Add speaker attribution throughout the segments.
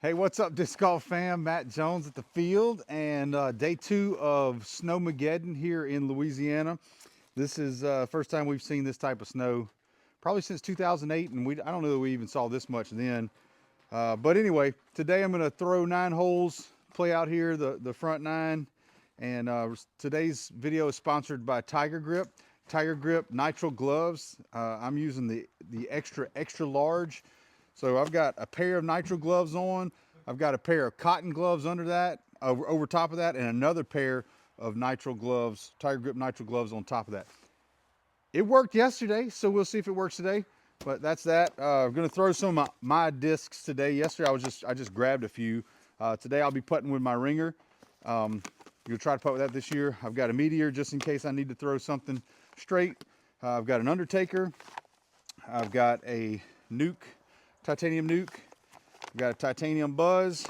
Speaker 1: Hey, what's up, Disc Golf fam? Matt Jones at the field, and day two of Snowmageddon here in Louisiana. This is first time we've seen this type of snow, probably since 2008, and I don't know that we even saw this much then. But anyway, today I'm going to throw 9 holes, play out here the front 9, and today's video is sponsored by Tiger Grip. Tiger Grip nitrile gloves. I'm using the extra large. So I've got a pair of nitrile gloves on. I've got a pair of cotton gloves under that, over top of that, and another pair of nitrile gloves, Tiger Grip nitrile gloves on top of that. It worked yesterday, so we'll see if it works today. But that's that. I'm gonna throw some of my discs today. Yesterday I just grabbed a few. Today I'll be putting with my ringer. You'll try to putt with that this year. I've got a Meteor just in case I need to throw something straight. I've got an Undertaker. I've got a Nuke, titanium Nuke. I've got a titanium Buzz,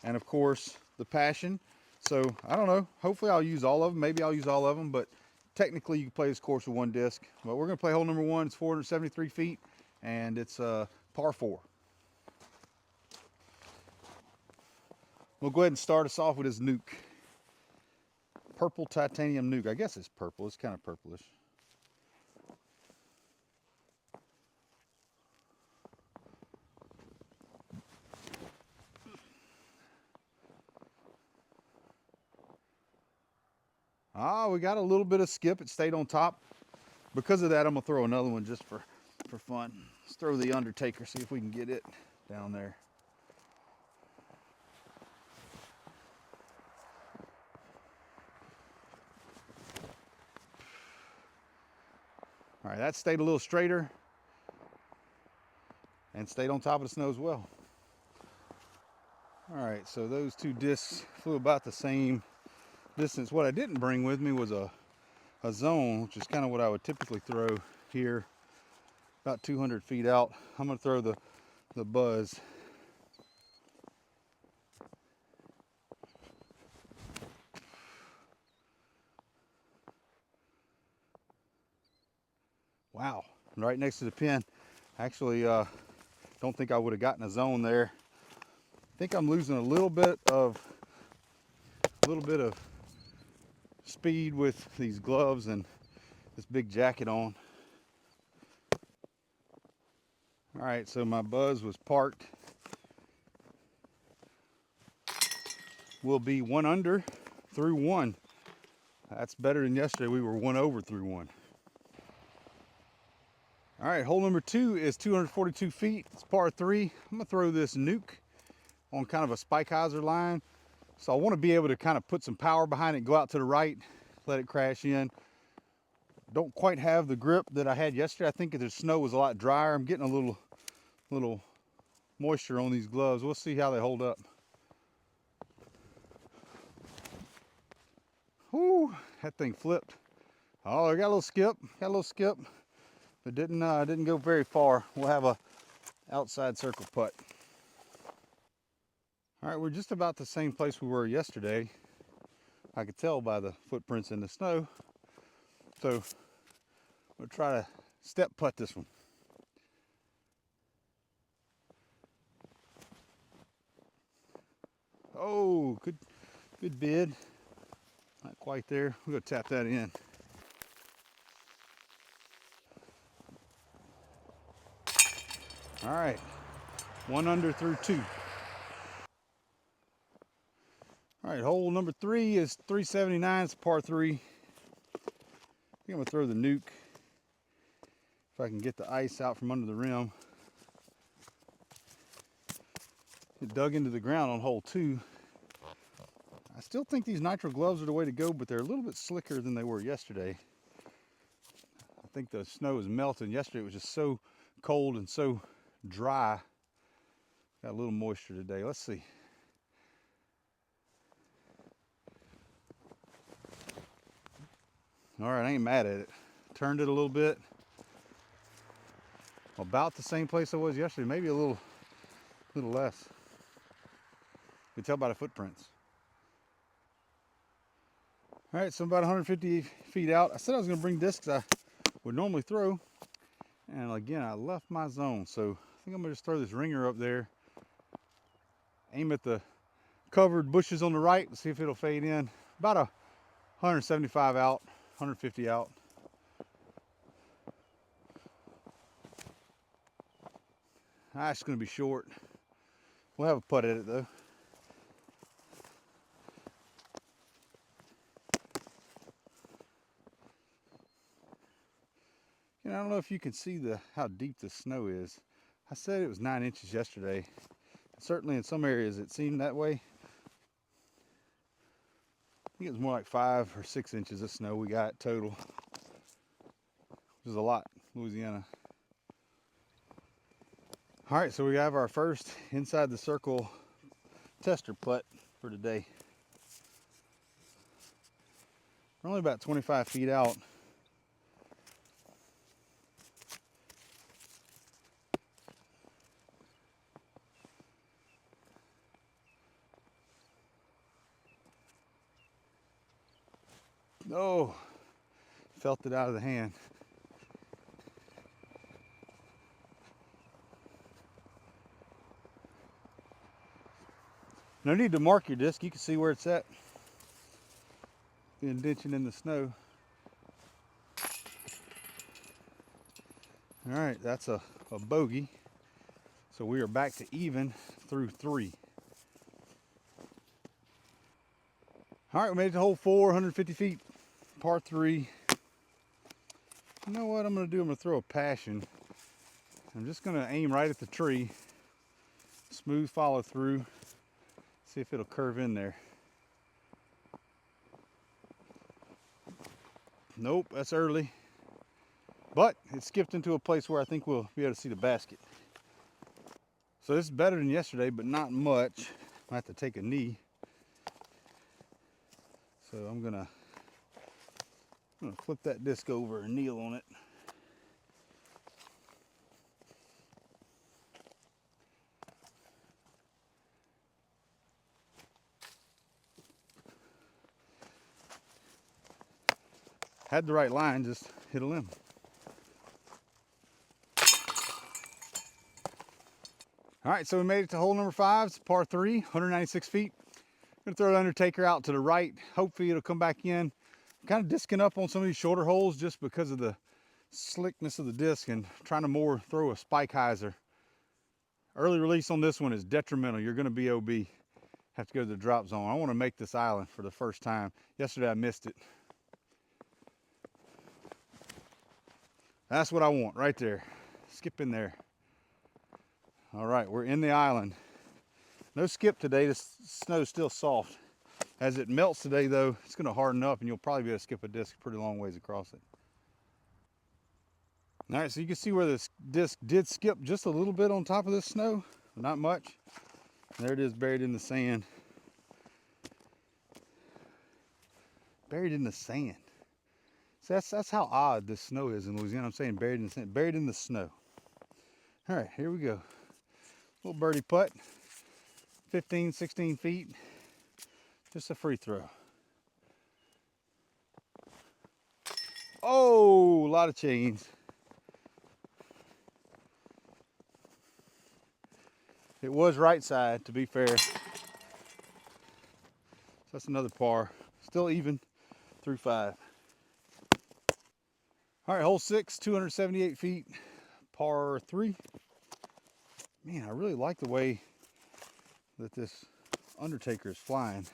Speaker 1: and of course the Passion. So I don't know. Hopefully I'll use all of them. Maybe I'll use all of them, but technically you can play this course with one disc. But we're gonna play hole number 1. It's 473 feet, and it's par 4. We'll go ahead and start us off with this Nuke. Purple titanium Nuke. I guess it's purple. It's kind of purplish. We got a little bit of skip. It stayed on top. Because of that, I'm gonna throw another one just for fun. Let's throw the Undertaker, see if we can get it down there. All right, that stayed a little straighter and stayed on top of the snow as well. All right, so those two discs flew about the same distance. What I didn't bring with me was a zone, which is kind of what I would typically throw here, about 200 feet out. I'm gonna throw the Buzz. Wow, right next to the pin. Actually, don't think I would have gotten a zone there. I think I'm losing a little bit of speed with these gloves and this big jacket on. All right, so my Buzz was parked. We'll be 1 under through 1. That's better than yesterday. We were 1 over through 1. All right, hole number 2 is 242 feet. It's par 3. I'm gonna throw this Nuke on kind of a spike hyzer line. So I want to be able to kind of put some power behind it, go out to the right, let it crash in. Don't quite have the grip that I had yesterday. I think the snow was a lot drier. I'm getting a little moisture on these gloves. We'll see how they hold up. Whoo, that thing flipped. Oh, I got a little skip. But didn't go very far. We'll have a outside circle putt. All right, we're just about the same place we were yesterday. I could tell by the footprints in the snow. So we'll try to step putt this one. Oh, good bid. Not quite there. We're gonna tap that in. All right, 1 under through 2. All right, hole number 3 is 379. It's par 3. I think I'm gonna throw the Nuke if I can get the ice out from under the rim. It dug into the ground on hole 2. I still think these nitrile gloves are the way to go, but they're a little bit slicker than they were yesterday. I think the snow is melting. Yesterday it was just so cold and so dry. Got a little moisture today. Let's see. All right, I ain't mad at it. Turned it a little bit. About the same place I was yesterday, maybe a little less. You can tell by the footprints. All right, so I'm about 150 feet out. I said I was gonna bring discs I would normally throw. And again, I left my zone. So I think I'm gonna just throw this ringer up there Aim at the covered bushes on the right. See if it'll fade in. About a 175 out, 150 out. It's going to be short. We'll have a putt at it though. I don't know if you can see how deep the snow is. I said it was 9 inches yesterday. Certainly in some areas it seemed that way. I think it was more like 5 or 6 inches of snow we got total, which is a lot, Louisiana. All right, so we have our first inside the circle tester putt for today. We're only about 25 feet out. Oh, felt it out of the hand. No need to mark your disc. You can see where it's at. The indention in the snow. All right, that's a bogey. So we are back to even through 3. All right, we made it to hole 4, 150 feet, par 3. You know what I'm gonna do? I'm gonna throw a passion. I'm just gonna aim right at the tree. Smooth follow through. See if it'll curve in there. Nope, that's early. But it skipped into a place where I think we'll be able to see the basket. So this is better than yesterday, but not much. I have to take a knee. So I'm gonna flip that disc over and kneel on it. Had the right line, just hit a limb. All right, so we made it to hole number 5. It's par 3, 196 feet. I'm gonna throw the Undertaker out to the right. Hopefully it'll come back in. I'm kind of disking up on some of these shorter holes just because of the slickness of the disc and trying to more throw a spike hyzer. Early release on this one is detrimental. You're gonna be OB. Have to go to the drop zone. I wanna make this island for the first time. Yesterday I missed it. That's what I want right there. Skip in there. All right, we're in the island. No skip today, the snow's still soft. As it melts today though, it's gonna harden up and you'll probably be able to skip a disc a pretty long ways across it. All right, so you can see where this disc did skip just a little bit on top of this snow, not much. There it is, buried in the sand. Buried in the sand. So that's how odd this snow is in Louisiana. I'm saying buried in the sand, buried in the snow. All right, here we go. Little birdie putt, 15, 16 feet. Just a free throw. Oh, a lot of chains. It was right side, to be fair. So that's another par. Still even through 5. All right, hole 6, 278 feet, par 3. Man, I really like the way that this Undertaker is flying.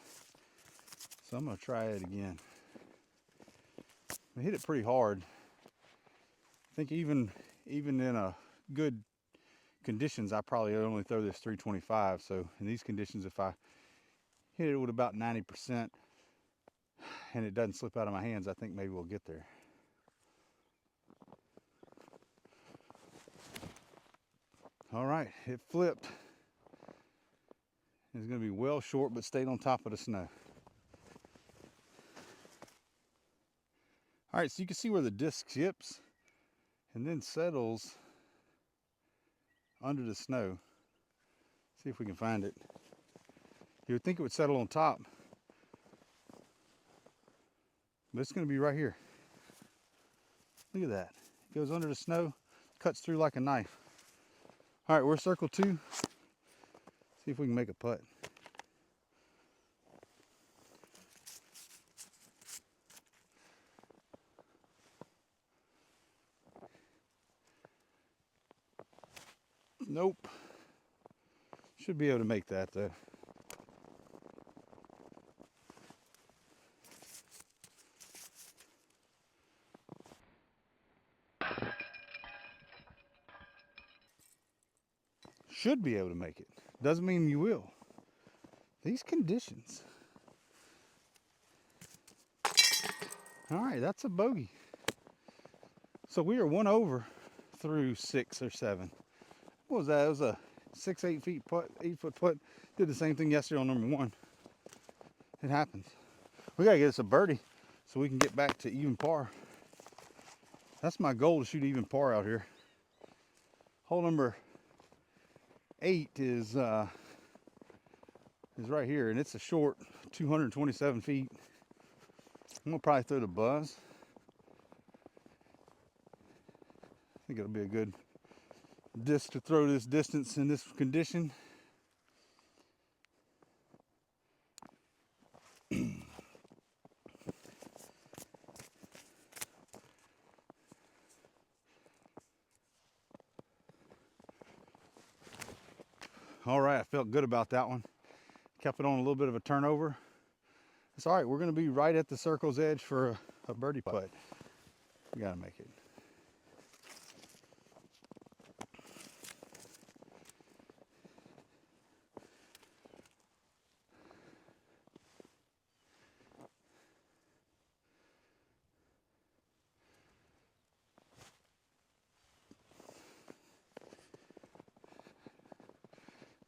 Speaker 1: So I'm gonna try it again. I hit it pretty hard. I think even in a good conditions, I probably only throw this 325. So in these conditions, if I hit it with about 90% and it doesn't slip out of my hands, I think maybe we'll get there. All right, it flipped. It's gonna be well short, but stayed on top of the snow. All right, so you can see where the disc skips and then settles under the snow. See if we can find it. You would think it would settle on top, but it's gonna be right here. Look at that. It goes under the snow, cuts through like a knife. All right, we're circle 2. See if we can make a putt. Nope. Should be able to make that though. Should be able to make it. Doesn't mean you will. These conditions. All right, that's a bogey. So we are 1 over through 6 or 7. What was that? It was a 8 feet putt, 8 foot putt. Did the same thing yesterday on number 1. It happens. We gotta get us a birdie so we can get back to even par. That's my goal, to shoot even par out here. Hole number 8 is right here, and it's a short 227 feet. I'm gonna probably throw the buzz. I think it'll be a good disc to throw this distance in this condition. All right, I felt good about that one. Kept it on a little bit of a turnover. It's all right. We're going to be right at the circle's edge for a birdie putt. We got to make it.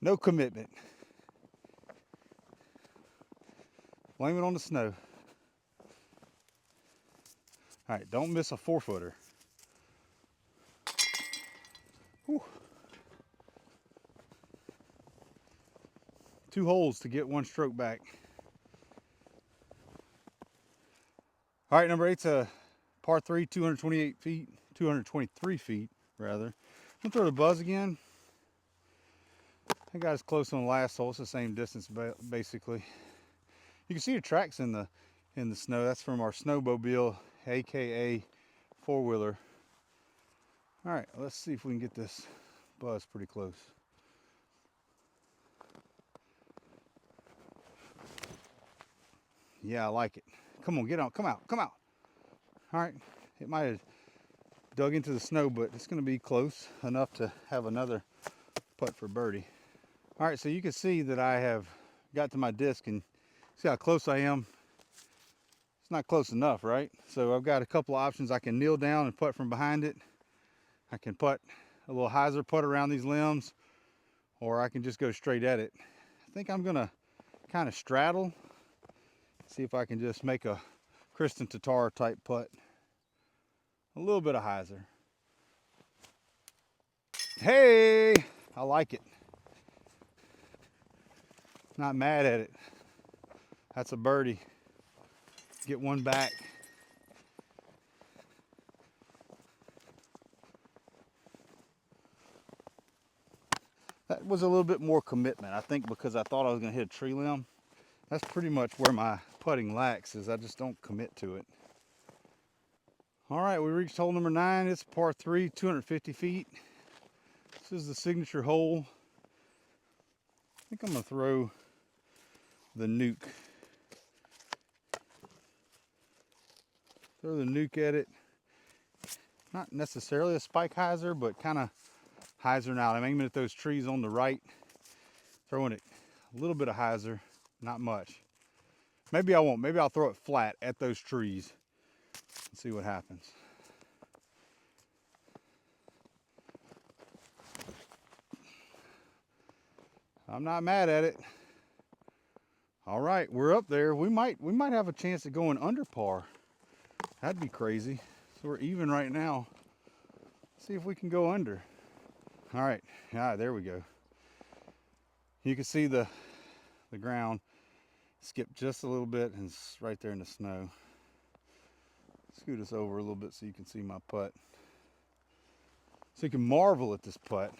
Speaker 1: No commitment. Blame it on the snow. All right, don't miss a 4-footer. Whew. 2 holes to get 1 stroke back. All right, number 8's a par 3, 228 feet, 223 feet rather. I'm gonna throw the buzz again. I got as close on the last hole. It's the same distance basically. You can see the tracks in the snow. That's from our snowmobile, aka 4-wheeler. All right, let's see if we can get this buzz pretty close. Yeah, I like it. Come on, get on, come out, come out. All right, it might have dug into the snow, but it's gonna be close enough to have another putt for birdie. All right, so you can see that I have got to my disc, and see how close I am. It's not close enough, right? So I've got a couple of options. I can kneel down and putt from behind it. I can putt a little hyzer putt around these limbs, or I can just go straight at it. I think I'm gonna kind of straddle, see if I can just make a Kristen Tatar type putt. A little bit of hyzer. Hey, I like it. Not mad at it. That's a birdie. Get 1 back. That was a little bit more commitment, I think, because I thought I was going to hit a tree limb. That's pretty much where my putting lacks, is I just don't commit to it. All right, we reached hole number 9. It's par 3, 250 feet. This is the signature hole. I think I'm going to throw the nuke. Throw the nuke at it. Not necessarily a spike hyzer, but kind of hyzering out. I'm aiming at those trees on the right, throwing it a little bit of hyzer, not much. Maybe I won't. Maybe I'll throw it flat at those trees and see what happens. I'm not mad at it. All right, we're up there. We might have a chance of going under par. That'd be crazy. So we're even right now. Let's see if we can go under. All right, there we go. You can see the ground skip just a little bit, and it's right there in the snow. Scoot us over a little bit so you can see my putt. So you can marvel at this putt.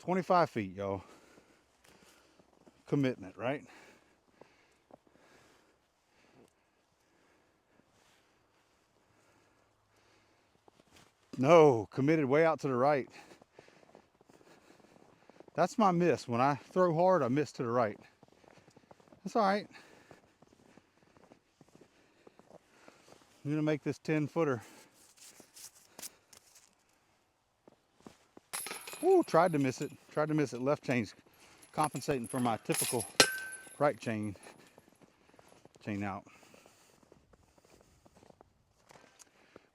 Speaker 1: 25 feet, y'all. Commitment, right? No, committed way out to the right. That's my miss. When I throw hard, I miss to the right. That's all right. I'm gonna make this 10-footer. Ooh, tried to miss it. Tried to miss it. Left chain's compensating for my typical right chain out.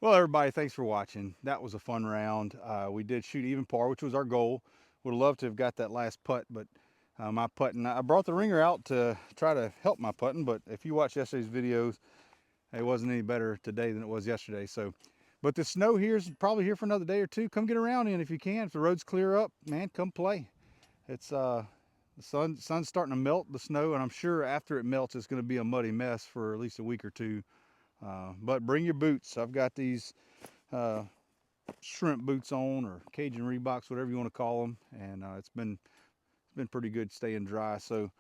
Speaker 1: Well, everybody, thanks for watching. That was a fun round. We did shoot even par, which was our goal. Would have loved to have got that last putt, but my putting, I brought the ringer out to try to help my putting, but if you watch yesterday's videos, it wasn't any better today than it was yesterday. So, but the snow here is probably here for another day or two. Come get around in if you can. If the roads clear up, man, come play. It's the sun's starting to melt the snow, and I'm sure after it melts, it's going to be a muddy mess for at least a week or two. But bring your boots. I've got these shrimp boots on, or Cajun Reeboks, whatever you want to call them, and it's been pretty good staying dry. So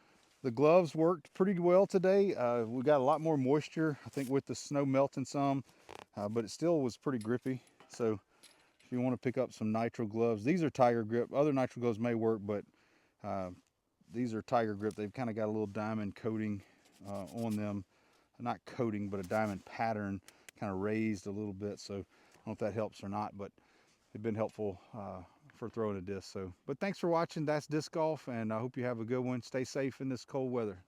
Speaker 1: the gloves worked pretty well today. We got a lot more moisture, I think, with the snow melting some, but it still was pretty grippy. So if you want to pick up some Nitro gloves, these are Tiger Grip. Other Nitro gloves may work, but these are Tiger Grip. They've kind of got a little diamond coating on them. Not coating, but a diamond pattern, kind of raised a little bit. So I don't know if that helps or not, but they've been helpful for throwing a disc. So, but thanks for watching. That's Disc Golf, and I hope you have a good one. Stay safe in this cold weather.